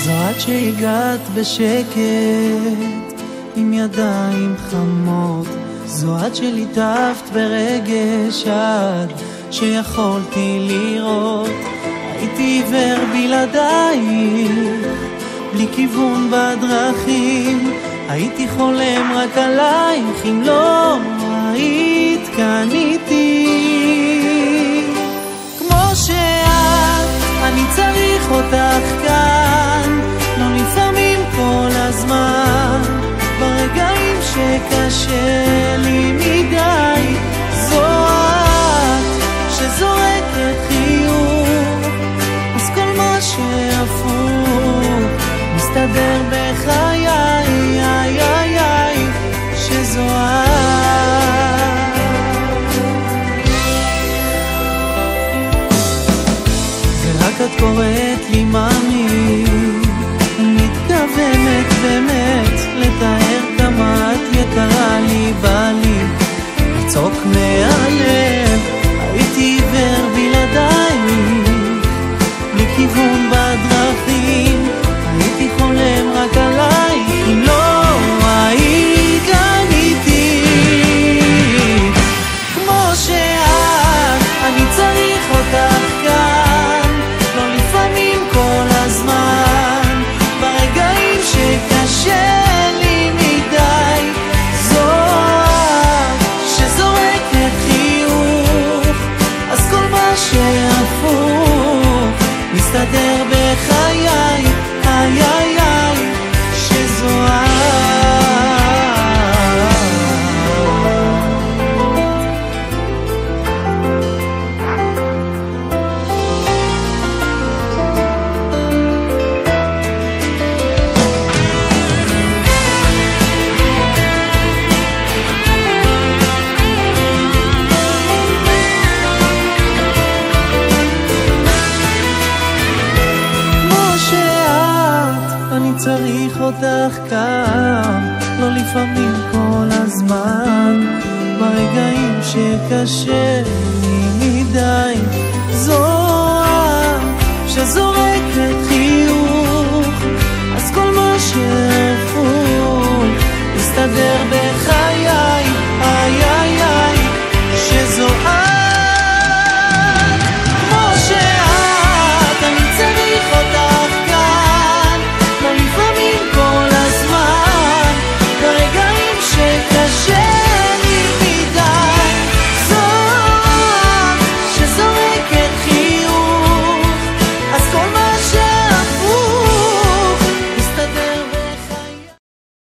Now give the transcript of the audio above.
זו את שהגעת בשקט עם ידיים חמות, זו את שליטפת ברגש עד שיכולתי לראות. הייתי עיוור בלעדייך, בלי כיוון בדרכים, הייתי חולם רק עלייך אם לא היית כאן איתי. כמו שאת, אני צריך אותך כאן, לא לפעמים כל הזמן, ברגעים שקשה לי מדי. זו את שזורקת חיוך, אז כל מה שהפוך מסתדר בחיי, איי איי איי, שזו את. ורק את קוראת לי מאמי, מתכוונת באמת לתאר כמה את יקרה לי, בא לי לצעוק מהלב. הייתי עיוור בלעדייך, בלי כיוון בדרכים, הייתי חולם רק עלייך אם לא היית כאן איתי. כמו שאת, אני צריך אותך כאן, לא לפעמים כל הזמן, ברגעים שקשה לי מדי. זו את שזורקת חיוך, אז כל מה שהפוך מסתדר בחיי, איי איי איי, שזו את. צריך אותך כאן, לא לפעמים כל הזמן, ברגעים שקשה